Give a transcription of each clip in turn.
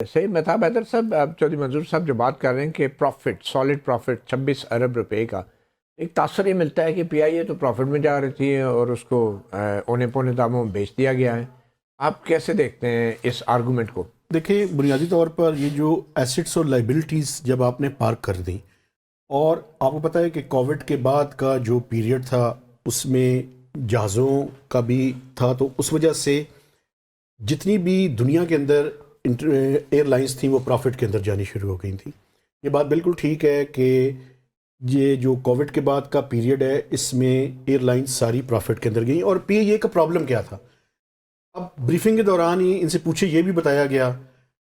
صحیح متاب حیدر صاحب، اب چودھری منظور صاحب جو بات کر رہے ہیں کہ پروفٹ، سالڈ پروفٹ 26 ارب روپے کا، ایک تاثر یہ ملتا ہے کہ پی آئی اے تو پروفٹ میں جا رہی تھی اور اس کو اونے پونے داموں میں بیچ دیا گیا ہے. آپ کیسے دیکھتے ہیں اس آرگومنٹ کو؟ دیکھیں، بنیادی طور پر یہ جو ایسٹس اور لائبلٹیز جب آپ نے پارک کر دیں، اور آپ کو پتہ ہے کہ کووڈ کے بعد کا جو پیریڈ تھا اس میں جہازوں کا بھی تھا، تو اس وجہ سے جتنی بھی دنیا کے اندر ایئر لائنس تھیں وہ پروفٹ کے اندر جانی شروع ہو گئی تھیں. یہ بات بالکل ٹھیک ہے کہ یہ جو کووڈ کے بعد کا پیریڈ ہے اس میں ایئر لائنس ساری پروفٹ کے اندر گئیں. اور پی اے کا پرابلم کیا تھا؟ اب بریفنگ کے دوران ہی ان سے پوچھے یہ بھی بتایا گیا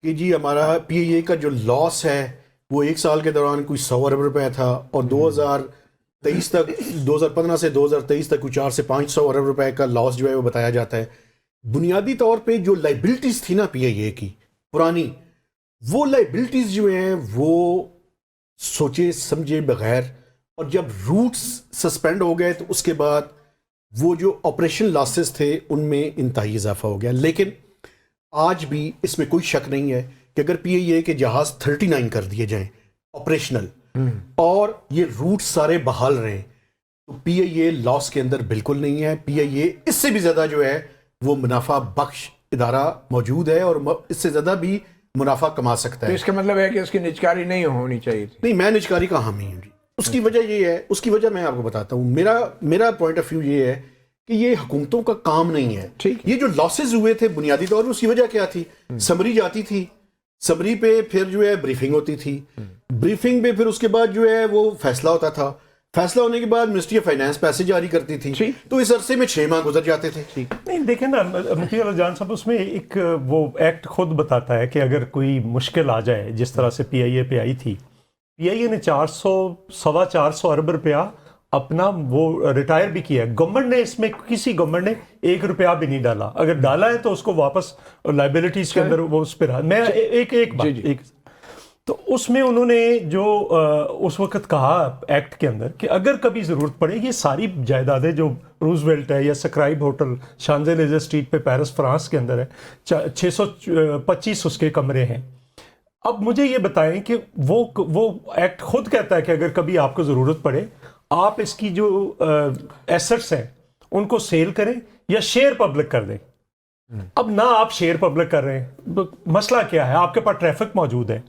کہ جی ہمارا پی اے کا جو لاس ہے وہ ایک سال کے دوران کوئی 100 ارب روپے تھا، اور 2023 تک 2015 سے 2023 تک کوئی 400 سے 500 ارب روپے کا لاس جو ہے وہ بتایا جاتا ہے. بنیادی طور پہ جو لائبلٹیز تھی نا پی اے کی پرانی، وہ لائبلٹیز جو ہیں وہ سوچے سمجھے بغیر، اور جب روٹس سسپینڈ ہو گئے تو اس کے بعد وہ جو آپریشن لاسز تھے ان میں انتہائی اضافہ ہو گیا. لیکن آج بھی اس میں کوئی شک نہیں ہے کہ اگر پی اے کے جہاز 39 کر دیے جائیں آپریشنل اور یہ روٹ سارے بحال رہیں تو پی اے لاس کے اندر بالکل نہیں ہے. پی اے اس سے بھی زیادہ جو ہے وہ منافع بخش ادارہ موجود ہے اور اس سے زیادہ بھی منافع کما سکتا ہے. تو اس کا مطلب ہے کہ اس کی نجکاری نہیں ہونی چاہیے تھی. نہیں، میں نجکاری کا حامی ہوں جی. اس کی وجہ یہ ہے، اس کی وجہ میں آپ کو بتاتا ہوں. میرا پوائنٹ آف ویو یہ ہے کہ یہ حکومتوں کا کام نہیں ہے. یہ جو لاسز ہوئے تھے بنیادی طور پر اس کی وجہ کیا تھی؟ سمری جاتی تھی، سمری پہ پھر جو ہے بریفنگ ہوتی تھی، بریفنگ پہ پھر اس کے بعد جو ہے وہ فیصلہ ہوتا تھا، فیصلہ ہونے کے بعد منسٹری آف فائنانس پیسے جاری کرتی تھی، تو اس عرصے میں 6 ماہ گزر جاتے تھے. نہیں دیکھیں نا مفتی اللہ جان صاحب، اس میں ایک وہ ایکٹ خود بتاتا ہے کہ اگر کوئی مشکل آ جائے جس طرح سے پی آئی اے پہ آئی تھی، پی آئی اے نے 400 ارب روپیہ اپنا وہ ریٹائر بھی کیا ہے. گورنمنٹ نے اس میں کسی گورنمنٹ نے 1 روپیہ بھی نہیں ڈالا. اگر ڈالا ہے تو اس کو واپس لائبلٹیز کے اندر وہ اس پہ رہا. میں ایک بات تو اس میں انہوں نے جو اس وقت کہا ایکٹ کے اندر کہ اگر کبھی ضرورت پڑے، یہ ساری جائیدادیں جو روزویلٹ ہے یا سکرائب ہوٹل شانزے لیزر اسٹریٹ پہ پیرس فرانس کے اندر ہے، 625 اس کے کمرے ہیں. اب مجھے یہ بتائیں کہ وہ ایکٹ خود کہتا ہے کہ اگر کبھی آپ کو ضرورت پڑے آپ اس کی جو ایسٹس ہیں ان کو سیل کریں یا شیئر پبلک کر دیں. اب نہ آپ شیئر پبلک کر رہے ہیں، مسئلہ کیا ہے؟ آپ کے پاس ٹریفک موجود ہے،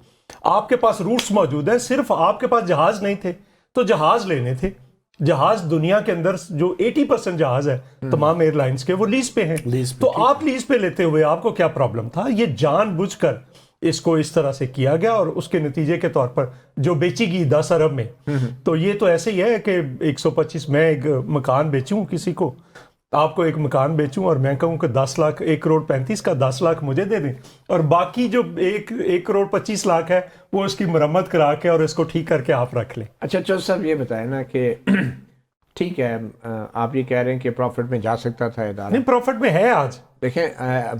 آپ کے پاس روٹس موجود ہیں، صرف آپ کے پاس جہاز نہیں تھے تو جہاز لینے تھے. جہاز دنیا کے اندر جو 80% جہاز ہے تمام ایئر لائنس کے وہ لیز پہ ہیں، تو آپ لیز پہ لیتے ہوئے آپ کو کیا پرابلم تھا؟ یہ جان بوجھ کر اس کو اس طرح سے کیا گیا، اور اس کے نتیجے کے طور پر جو بیچی گئی 10 ارب میں، تو یہ تو ایسے ہی ہے کہ 125 میں ایک مکان بیچوں کسی کو، آپ کو ایک مکان بیچوں اور میں کہوں کہ 10 لاکھ 1 کروڑ 35 کا 10 لاکھ مجھے دے دیں، اور باقی جو 1 کروڑ 25 لاکھ ہے وہ اس کی مرمت کرا کے اور اس کو ٹھیک کر کے آپ رکھ لیں. اچھا چودھری صاحب یہ بتائیں نا کہ ٹھیک ہے آپ یہ کہہ رہے ہیں کہ پروفٹ میں جا سکتا تھا ادارہ، نہیں پروفٹ میں ہے آج. دیکھیں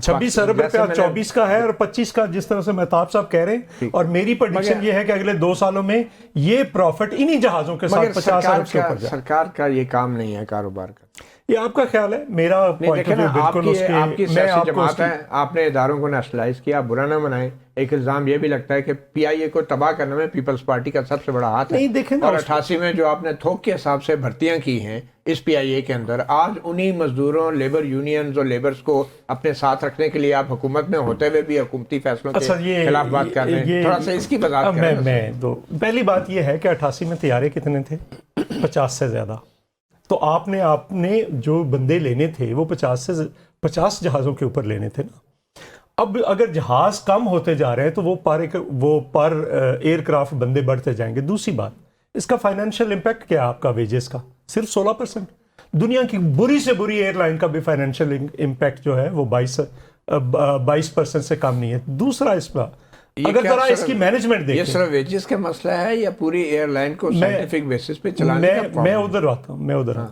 26 ارب روپیہ 24 کا ہے اور 25 کا جس طرح سے مہتاب صاحب کہہ رہے ہیں، اور میری پریڈکشن یہ ہے کہ اگلے 2 سالوں میں یہ پروفٹ انہی جہازوں کے ساتھ 50 ارب سے اوپر جائے. سرکار کا یہ کام نہیں ہے کاروبار کا. یہ آپ کا خیال ہے، میرا پوائنٹ آف ویو بالکل اس آپ کی کے میں سیاسی آپ کو جماعت ہے، آپ نے اداروں کو نیشنلائز کیا، برا نہ منائیں. ایک الزام یہ بھی لگتا ہے کہ پی آئی اے کو تباہ کرنے میں پیپلز پارٹی کا سب سے بڑا ہاتھ ہے. نہیں دیکھیں نا، اور 88 میں جو آپ نے تھوک کے حساب سے بھرتیاں کی ہیں اس پی آئی اے کے اندر، آج انہی مزدوروں، لیبر یونینز اور لیبرز کو اپنے ساتھ رکھنے کے لیے آپ حکومت میں ہوتے ہوئے بھی حکومتی فیصلوں کے خلاف بات کر رہے ہیں. تھوڑا سا اس کی وضاحت کریں. میں پہلی بات یہ ہے کہ 88 میں طیارے کتنے تھے؟ 50 سے زیادہ. تو آپ نے جو بندے لینے تھے وہ 50 جہازوں کے اوپر لینے تھے نا. اب اگر جہاز کم ہوتے جا رہے ہیں تو وہ پر ایئر کرافٹ بندے بڑھتے جائیں گے. دوسری بات، اس کا فائنینشیل امپیکٹ کیا ہے آپ کا ویجز کا؟ صرف 16%. دنیا کی بری سے بری ایئر لائن کا بھی فائنینشیل امپیکٹ جو ہے وہ 22% سے کم نہیں ہے. دوسرا اس کا اگر ذرا اس کی مینجمنٹ دیکھیں، یہ صرف ویجز کا مسئلہ ہے یا پوری ایئر لائن کو سائنٹیفک بیسس پہ چلانے کا پرابلم؟ میں ادھر آتا ہوں.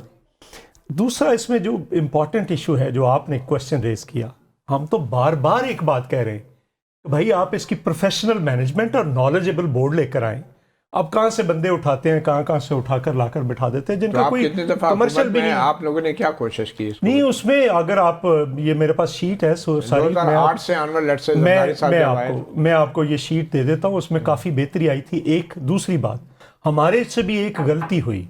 دوسرا اس میں جو امپورٹنٹ ایشو ہے جو آپ نے کوشچن ریز کیا، ہم تو بار بار ایک بات کہہ رہے ہیں کہ بھائی آپ اس کی پروفیشنل مینجمنٹ اور نالجبل بورڈ لے کر آئیں. اب کہاں سے بندے اٹھاتے ہیں, کہاں سے اٹھا کر لا کر بٹھا دیتے ہیں جن کا کوئی کمرشل بھی نہیں. آپ لوگوں نے کیا کوشش کی اس کو؟ نہیں, اس میں اگر آپ, یہ میرے پاس شیٹ ہے ساری, 2008 سے انور لیٹ سے میں آپ کو یہ شیٹ دے دیتا ہوں, اس میں کافی بہتری آئی تھی. ایک دوسری بات, ہمارے سے بھی ایک غلطی ہوئی,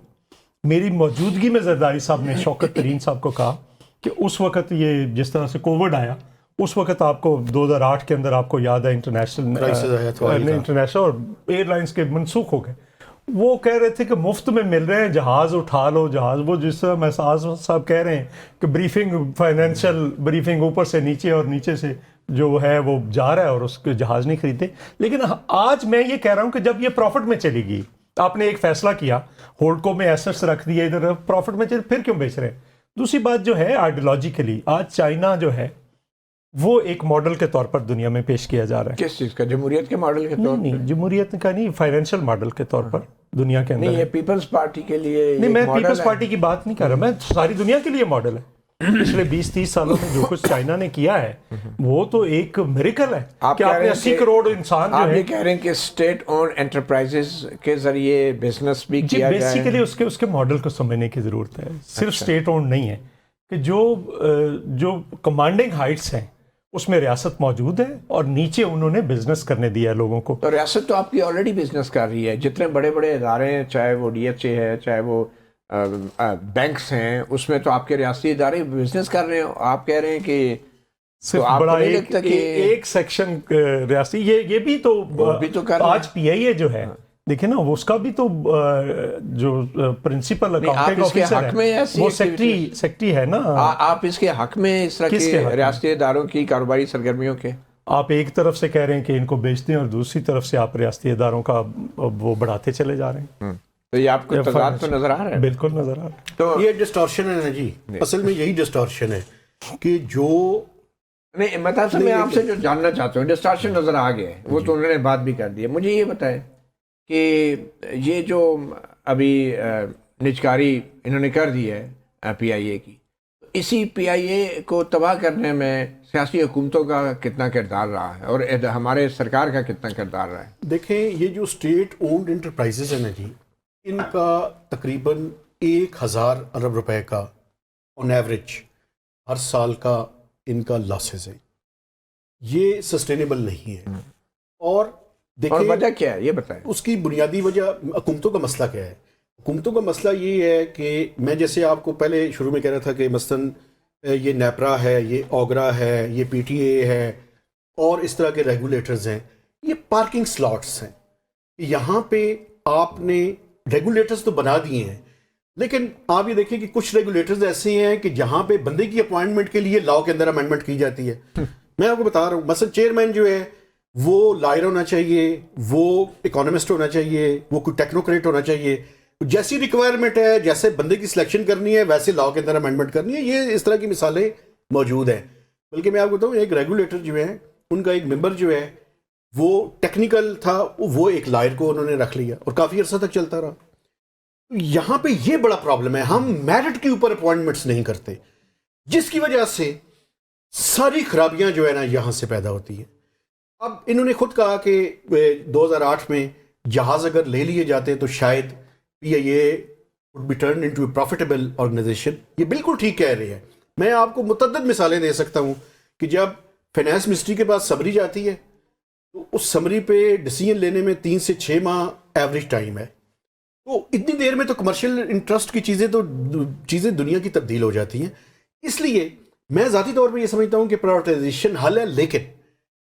میری موجودگی میں زرداری صاحب نے شوکت ترین صاحب کو کہا کہ اس وقت یہ جس طرح سے کووڈ آیا, اس وقت آپ کو 2008 کے اندر آپ کو یاد ہے انٹرنیشنل اور ایئر لائنس کے منسوخ ہو گئے. وہ کہہ رہے تھے کہ مفت میں مل رہے ہیں جہاز, اٹھا لو جہاز. وہ جس طرح محساس صاحب کہہ رہے ہیں کہ بریفنگ, فائنینشیل بریفنگ اوپر سے نیچے اور نیچے سے جو ہے وہ جا رہا ہے اور اس کے جہاز نہیں خریدے. لیکن آج میں یہ کہہ رہا ہوں کہ جب یہ پروفٹ میں چلی گئی, آپ نے ایک فیصلہ کیا, ہولڈکو میں ایسٹس رکھ دیے, ادھر پروفٹ میں چلے, پھر کیوں بیچ رہے ہیں؟ دوسری بات جو ہے آئیڈیالوجیکلی آج چائنا جو ہے وہ ایک ماڈل کے طور پر دنیا میں پیش کیا جا رہا ہے. کس چیز کا؟ جمہوریت کے ماڈل کے طور پر؟ نہیں, جمہوریت کا نہیں, فائنینشیل ماڈل کے طور پر دنیا کے اندر. نہیں, یہ پیپلز پارٹی کے لیے نہیں, میں پیپلز پارٹی کی بات نہیں کر رہا, میں ساری دنیا کے لیے ماڈل ہے. پچھلے 20-30 سالوں میں جو کچھ چائنا نے کیا ہے وہ تو ایک میریکل ہے کہ آپ نے 80 کروڑ انسان جو ہے. آپ یہ کہہ رہے ہیں کہ اسٹیٹ اون انٹرپرائزز کے ذریعے بزنس بھی کیا جائے. بیسیکلی اس کے ماڈل کو سمجھنے کی ضرورت ہے. صرف اسٹیٹ اون نہیں ہے کہ جو کمانڈنگ ہائٹس ہیں اس میں ریاست موجود ہے اور نیچے انہوں نے بزنس کرنے دیا ہے لوگوں کو. تو ریاست تو آپ کی آلریڈی بزنس کر رہی ہے. جتنے بڑے بڑے ادارے ہیں, چاہے وہ ڈی ایچ اے ہے, چاہے وہ بینکس ہیں, اس میں تو آپ کے ریاستی ادارے بزنس کر رہے ہیں. آپ کہہ رہے ہیں کہ صرف بڑا ایک سیکشن ریاستی, یہ بھی تو آج پی آئی اے جو ہے دیکھیں نا, اس کا بھی تو جو پرنسپل اکاؤنٹنگ آفیسر ہے وہ سیکٹری ہے نا. آپ اس کے حق میں اس طرح کے ریاستی اداروں کی کاروباری سرگرمیوں کے؟ آپ ایک طرف سے کہہ رہے ہیں کہ ان کو بیچ دیں اور دوسری طرف سے آپ ریاستی اداروں کا وہ بڑھاتے چلے جا رہے ہیں. تو یہ آپ کو تضاد تو نظر آ رہا ہے؟ بالکل نظر آ رہا ہے. تو یہ ڈسٹورشن ہے نا جی, اصل میں یہی ڈسٹورشن ہے کہ جو نہیں, مطلب میں آپ سے جو جاننا چاہتا ہوں, ڈسٹورشن نظر آ گیا ہے, وہ تو انہوں نے بات بھی کر دی ہے. مجھے یہ بتائیں کہ یہ جو ابھی نجکاری انہوں نے کر دی ہے پی آئی اے کی, اسی پی آئی اے کو تباہ کرنے میں سیاسی حکومتوں کا کتنا کردار رہا ہے اور ہمارے سرکار کا کتنا کردار رہا ہے؟ دیکھیں, یہ جو اسٹیٹ اونڈ انٹرپرائزز ہیں نا جی, ان کا تقریباً 1000 ارب روپے کا آن ایوریج ہر سال کا ان کا لاسز ہے. یہ سسٹینیبل نہیں ہے. اور اور وجہ کیا ہے یہ بتائیں؟ اس کی بنیادی وجہ حکومتوں کا مسئلہ کیا ہے؟ حکومتوں کا مسئلہ یہ ہے کہ میں جیسے آپ کو پہلے شروع میں کہہ رہا تھا کہ مثلاً یہ نیپرا ہے, یہ اوگرا ہے, یہ پی ٹی اے ہے اور اس طرح کے ریگولیٹرز ہیں, یہ پارکنگ سلاٹس ہیں. یہاں پہ آپ نے ریگولیٹرز تو بنا دیے ہیں, لیکن آپ یہ دیکھیں کہ کچھ ریگولیٹرز ایسے ہیں کہ جہاں پہ بندے کی اپوائنٹمنٹ کے لیے لاء کے اندر امینڈمنٹ کی جاتی ہے. میں آپ کو بتا رہا ہوں, مثلا چیئرمین جو ہے وہ لائر ہونا چاہیے, وہ اکانومسٹ ہونا چاہیے, وہ کوئی ٹیکنوکریٹ ہونا چاہیے. جیسی ریکوائرمنٹ ہے, جیسے بندے کی سلیکشن کرنی ہے, ویسے لاء کے اندر امینڈمنٹ کرنی ہے. یہ اس طرح کی مثالیں موجود ہیں. بلکہ میں آپ کو بتاؤں, ایک ریگولیٹر جو ہے ان کا ایک ممبر جو ہے وہ ٹیکنیکل تھا, وہ ایک لائر کو انہوں نے رکھ لیا اور کافی عرصہ تک چلتا رہا. یہاں پہ یہ بڑا پرابلم ہے, ہم میرٹ کے اوپر اپوائنٹمنٹس نہیں کرتے, جس کی وجہ سے ساری خرابیاں جو ہے نا یہاں سے پیدا ہوتی ہیں. اب انہوں نے خود کہا کہ 2008 میں جہاز اگر لے لیے جاتے تو شاید پی آئی اے would be turned into a profitable organization. یہ بالکل ٹھیک کہہ رہے ہیں. میں آپ کو متعدد مثالیں دے سکتا ہوں کہ جب فائنانس منسٹری کے پاس سمری جاتی ہے تو اس سمری پہ ڈیسیجن لینے میں 3 سے 6 ماہ ایوریج ٹائم ہے. تو اتنی دیر میں تو کمرشل انٹرسٹ کی چیزیں دنیا کی تبدیل ہو جاتی ہیں. اس لیے میں ذاتی طور پہ یہ سمجھتا ہوں کہ پرائیویٹائزیشن حل ہے, لیکن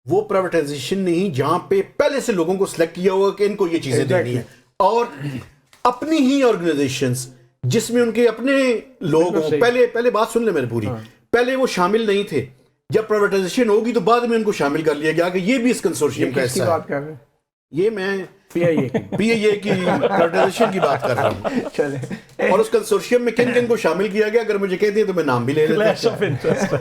وہ پرائیویٹائزیشن نہیں جہاں پہ پہلے سے لوگوں کو سلیکٹ کیا ہوا کہ ان کو یہ چیزیں دینی ہیں, اور اپنی ہی آرگنائزیشنز جس میں ان کے اپنے لوگ ہوں. پہلے بات سن لیں میری پوری, پہلے وہ شامل نہیں تھے, جب پرائیویٹائزیشن ہوگی تو بعد میں ان کو شامل کر لیا گیا کہ یہ بھی اس کنسورشیم کا حصہ ہے. یہ میں پی آئی اے کی پرائیویٹائزیشن کی بات کر رہا ہوں. اور اس کنسورشیم میں کن کن کو شامل کیا گیا اگر مجھے کہتے ہیں تو میں نام بھی لے لیتا.